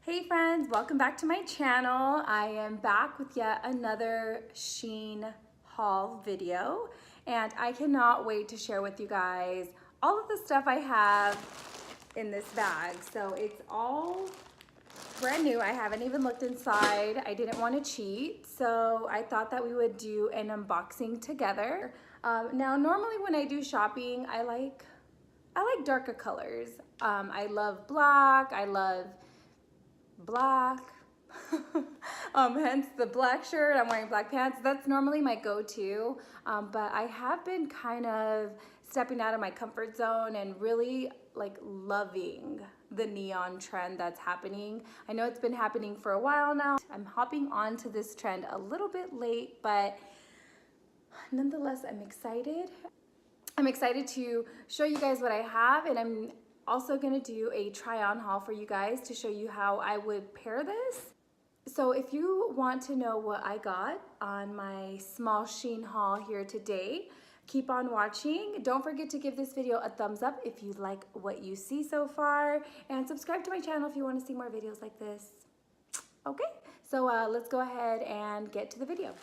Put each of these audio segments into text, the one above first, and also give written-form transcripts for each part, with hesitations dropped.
Hey friends, welcome back to my channel. I am back with yet another SHEIN haul video, and I cannot wait to share with you guys all of the stuff I have in this bag. So it's all brand new. I haven't even looked inside. I didn't want to cheat, so I thought that we would do an unboxing together. Now normally when I do shopping, I like darker colors. I love black, I love black, hence the black shirt. I'm wearing black pants. That's normally my go-to, but I have been kind of stepping out of my comfort zone and really like loving the neon trend that's happening. I know it's been happening for a while now. I'm hopping onto this trend a little bit late, but nonetheless, I'm excited. I'm excited to show you guys what I have, and I'm also gonna do a try on haul for you guys to show you how I would pair this. So if you want to know what I got on my small SHEIN haul here today, keep on watching. Don't forget to give this video a thumbs up if you like what you see so far, and subscribe to my channel if you want to see more videos like this. Okay, so let's go ahead and get to the video.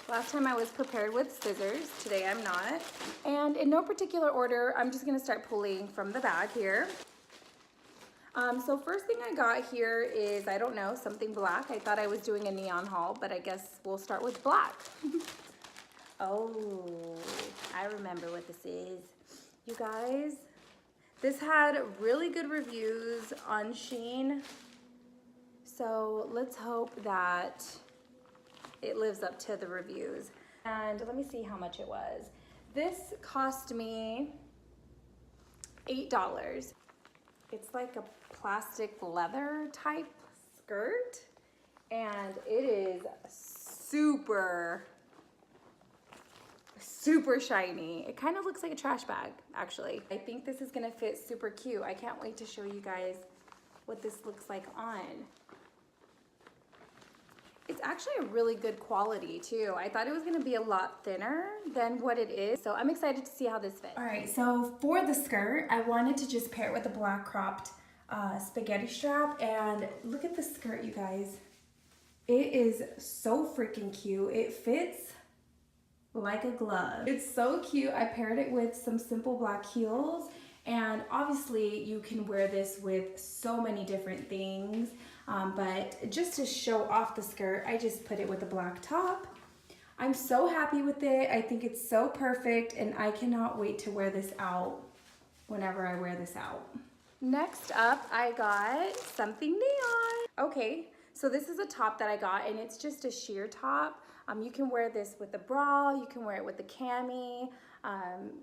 Last time I was prepared with scissors, today I'm not. And in no particular order, I'm just gonna start pulling from the bag here. So first thing I got here is, I don't know, something black. I thought I was doing a neon haul, but I guess we'll start with black. Oh, I remember what this is. You guys, this had really good reviews on SHEIN. So let's hope that it lives up to the reviews. And let me see how much it was. This cost me $8. It's like a plastic leather type skirt, and it is super shiny. It kind of looks like a trash bag, actually. I think this is gonna fit super cute. I can't wait to show you guys what this looks like on. It's actually a really good quality too. I thought it was gonna be a lot thinner than what it is. So I'm excited to see how this fits. All right, so for the skirt, I wanted to just pair it with a black cropped spaghetti strap. And look at the skirt, you guys. It is so freaking cute. It fits like a glove. It's so cute. I paired it with some simple black heels. And obviously you can wear this with so many different things. But just to show off the skirt, I just put it with a black top. I'm so happy with it. I think it's so perfect, and I cannot wait to wear this out whenever I wear this out. Next up, I got something neon. Okay, so this is a top that I got, and it's just a sheer top. You can wear this with a bra, you can wear it with a cami,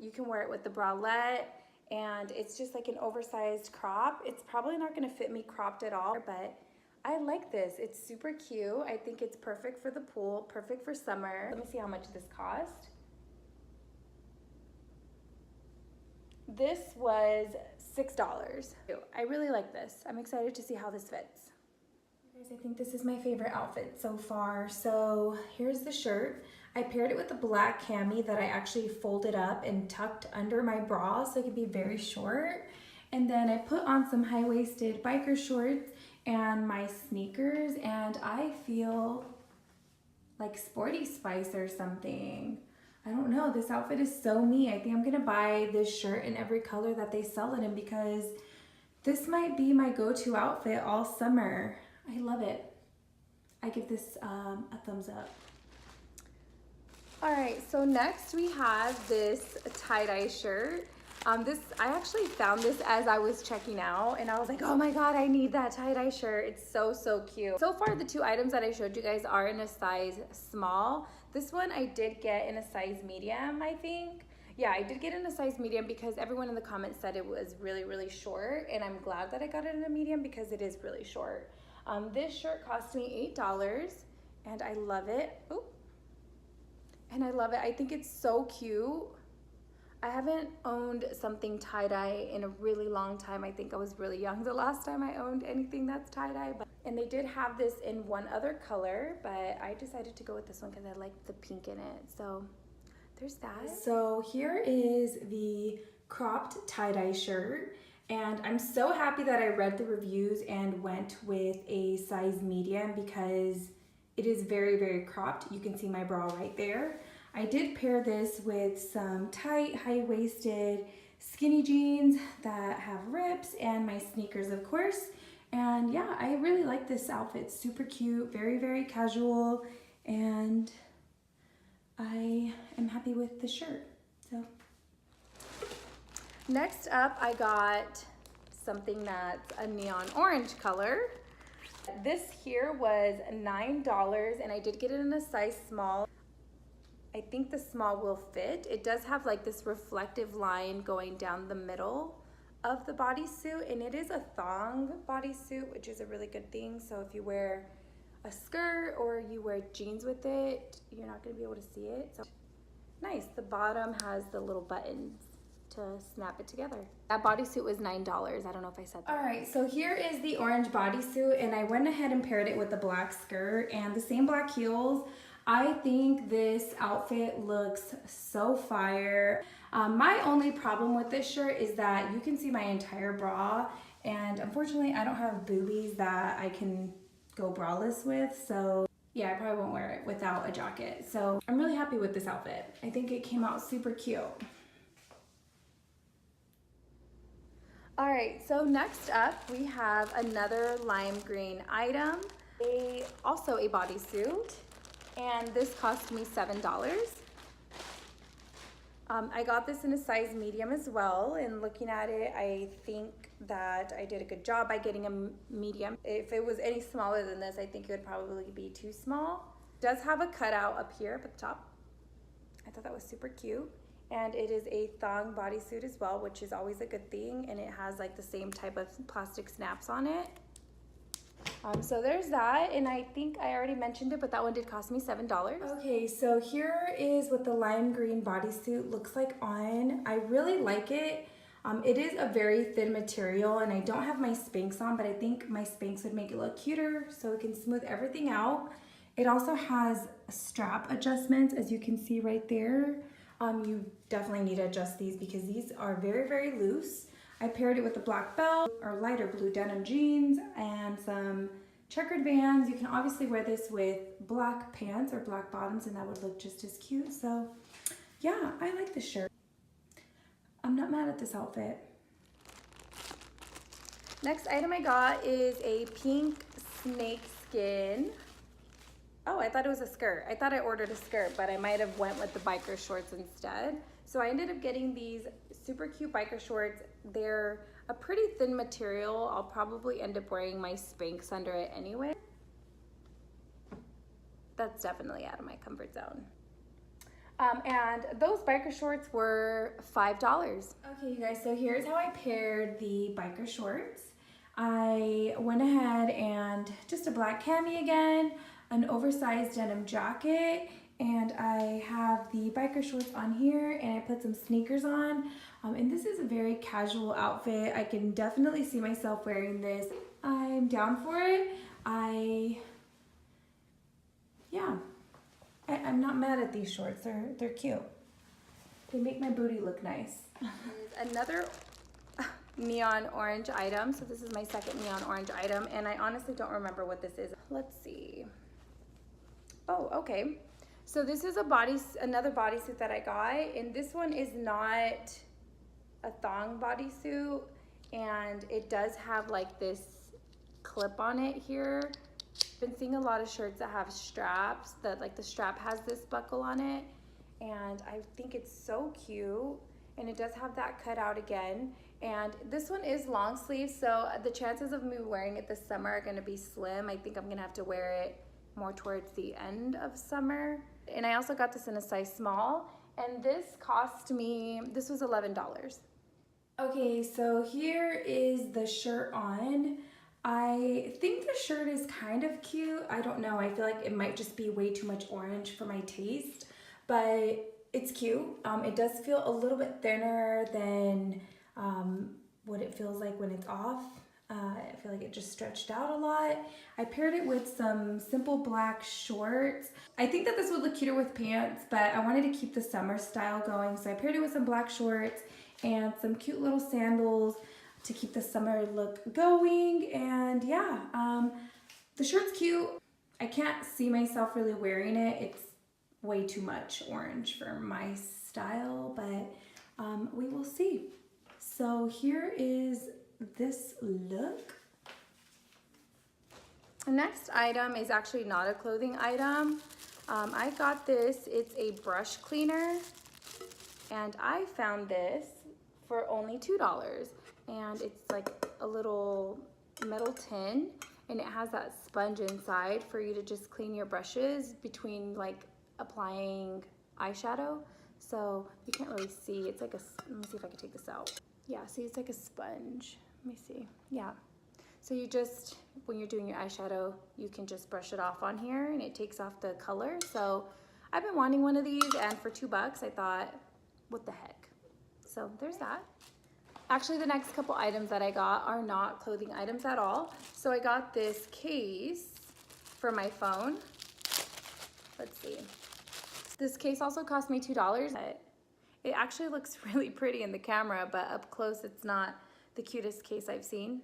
you can wear it with the bralette, and it's just like an oversized crop. It's probably not gonna fit me cropped at all, but I like this. It's super cute. I think it's perfect for the pool, perfect for summer. Let me see how much this cost. This was $6. I really like this. I'm excited to see how this fits. Guys, I think this is my favorite outfit so far. So here's the shirt. I paired it with a black cami that I actually folded up and tucked under my bra so it could be very short. And then I put on some high-waisted biker shorts and my sneakers, and I feel like Sporty Spice or something. I don't know, this outfit is so me. I think I'm gonna buy this shirt in every color that they sell it in, because this might be my go-to outfit all summer. I love it. I give this a thumbs up. All right, so next we have this tie-dye shirt. I actually found this as I was checking out, and I was like, oh my God, I need that tie-dye shirt. It's so cute. So far, the two items that I showed you guys are in a size small. This one I did get in a size medium, I think. Yeah, I did get in a size medium because everyone in the comments said it was really short, and I'm glad that I got it in a medium because it is really short. This shirt cost me $8, and I love it. Ooh. And I love it. I think it's so cute. I haven't owned something tie-dye in a really long time. I think I was really young the last time I owned anything that's tie-dye. And they did have this in one other color, but I decided to go with this one because I liked the pink in it. So there's that. So here is the cropped tie-dye shirt. And I'm so happy that I read the reviews and went with a size medium because it is very, very cropped. You can see my bra right there. I did pair this with some tight, high-waisted skinny jeans that have rips and my sneakers, of course. And yeah, I really like this outfit. Super cute, very, very casual, and I am happy with the shirt. So next up, I got something that's a neon orange color. This here was $9 and I did get it in a size small. I think the small will fit. It does have like this reflective line going down the middle of the bodysuit, and it is a thong bodysuit, which is a really good thing. So if you wear a skirt or you wear jeans with it, you're not gonna be able to see it. So nice. The bottom has the little buttons to snap it together. That bodysuit was $9. I don't know if I said that. All right, so here is the orange bodysuit, and I went ahead and paired it with the black skirt and the same black heels. I think this outfit looks so fire. My only problem with this shirt is that you can see my entire bra, and unfortunately I don't have boobies that I can go braless with, so yeah, I probably won't wear it without a jacket. So I'm really happy with this outfit. I think it came out super cute. All right, so next up we have another lime green item, also a bodysuit, and this cost me $7. I got this in a size medium as well, and looking at it, I think that I did a good job by getting a medium. If it was any smaller than this, I think it would probably be too small. It does have a cutout up here at the top. I thought that was super cute. And it is a thong bodysuit as well, which is always a good thing, and it has like the same type of plastic snaps on it. So there's that, and I think I already mentioned it, but that one did cost me $7. Okay, so here is what the lime green bodysuit looks like on. I really like it. It is a very thin material, and I don't have my Spanx on, but I think my Spanx would make it look cuter, so it can smooth everything out. It also has strap adjustments, as you can see right there. You definitely need to adjust these because these are very, very loose. I paired it with a black belt or lighter blue denim jeans and some checkered Vans. You can obviously wear this with black pants or black bottoms and that would look just as cute. So yeah, I like this shirt. I'm not mad at this outfit. Next item I got is a pink snake skin. Oh, I thought it was a skirt. I thought I ordered a skirt, but I might have went with the biker shorts instead. So I ended up getting these super cute biker shorts. They're a pretty thin material. I'll probably end up wearing my Spanx under it anyway. That's definitely out of my comfort zone. And those biker shorts were $5. Okay, you guys, so here's how I paired the biker shorts. I went ahead and just a black cami again, an oversized denim jacket, and I have the biker shorts on here, and I put some sneakers on. And this is a very casual outfit. I can definitely see myself wearing this. I'm down for it. I'm not mad at these shorts. They're cute. They make my booty look nice. Another neon orange item. So this is my second neon orange item, and I honestly don't remember what this is. Let's see. Oh, okay. So this is another bodysuit that I got, and this one is not a thong bodysuit, and it does have like this clip on it here. I've been seeing a lot of shirts that have straps, that like the strap has this buckle on it, and I think it's so cute, and it does have that cut out again. And this one is long sleeve, so the chances of me wearing it this summer are gonna be slim. I think I'm gonna have to wear it more towards the end of summer. And I also got this in a size small, and this cost me, this was $11. Okay, so here is the shirt on. I think the shirt is kind of cute. I don't know, I feel like it might just be way too much orange for my taste, but it's cute. It does feel a little bit thinner than what it feels like when it's off. I feel like it just stretched out a lot. I paired it with some simple black shorts. I think that this would look cuter with pants, but I wanted to keep the summer style going. So I paired it with some black shorts and some cute little sandals to keep the summer look going. And yeah, the shirt's cute. I can't see myself really wearing it. It's way too much orange for my style, but we will see. So here is this look. The next item is actually not a clothing item. I got this, it's a brush cleaner, and I found this for only $2. And it's like a little metal tin, and it has that sponge inside for you to just clean your brushes between like applying eyeshadow. So you can't really see, it's like a, let me see if I can take this out. Yeah, see, it's like a sponge. Let me see. Yeah. So you just, when you're doing your eyeshadow, you can just brush it off on here and it takes off the color. So I've been wanting one of these, and for $2, I thought, what the heck? So there's that. Actually, the next couple items that I got are not clothing items at all. So I got this case for my phone. Let's see. This case also cost me $2. It actually looks really pretty in the camera, but up close it's not the cutest case I've seen.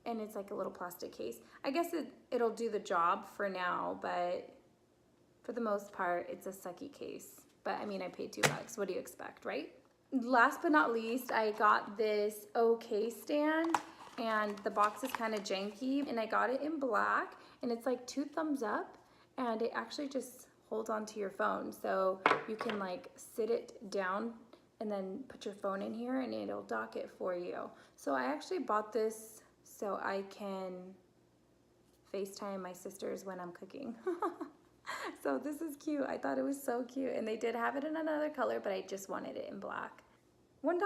And it's like a little plastic case. I guess it'll do the job for now, but for the most part, it's a sucky case. But I mean, I paid $2. What do you expect, right? Last but not least, I got this OK stand, and the box is kind of janky, and I got it in black, and it's like 2 thumbs up, and it actually just holds onto your phone. So you can like sit it down and then put your phone in here and it'll dock it for you. So I actually bought this so I can FaceTime my sisters when I'm cooking. So this is cute. I thought it was so cute. And they did have it in another color, but I just wanted it in black. $1.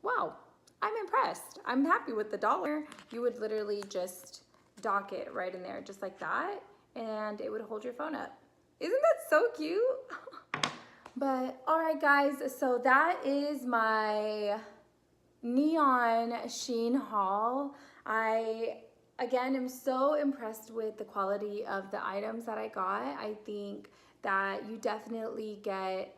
Wow, I'm impressed. I'm happy with the $1. You would literally just dock it right in there, just like that, and it would hold your phone up. Isn't that so cute? But all right, guys, so that is my neon SHEIN haul. I, again, am so impressed with the quality of the items that I got. I think that you definitely get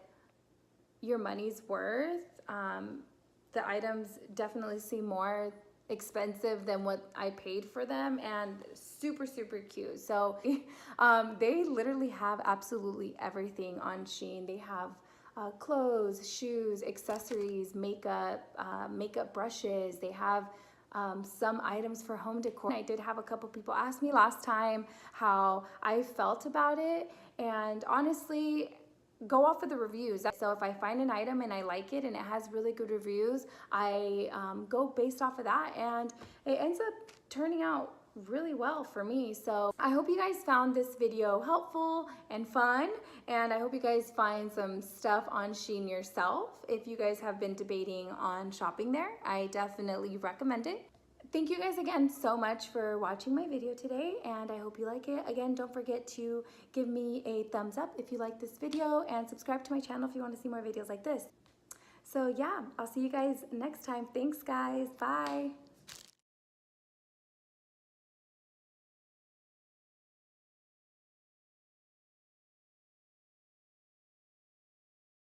your money's worth. The items definitely seem more expensive than what I paid for them, and super, super cute. So they literally have absolutely everything on SHEIN. They have clothes, shoes, accessories, makeup, makeup brushes. They have some items for home decor. I did have a couple people ask me last time how I felt about it, and honestly, go off of the reviews. So if I find an item and I like it and it has really good reviews, I go based off of that, and it ends up turning out really well for me. So I hope you guys found this video helpful and fun, and I hope you guys find some stuff on SHEIN yourself. If you guys have been debating on shopping there, I definitely recommend it. Thank you guys again so much for watching my video today, and I hope you like it. Again, don't forget to give me a thumbs up if you like this video, and subscribe to my channel if you want to see more videos like this. So yeah, I'll see you guys next time. Thanks guys, bye.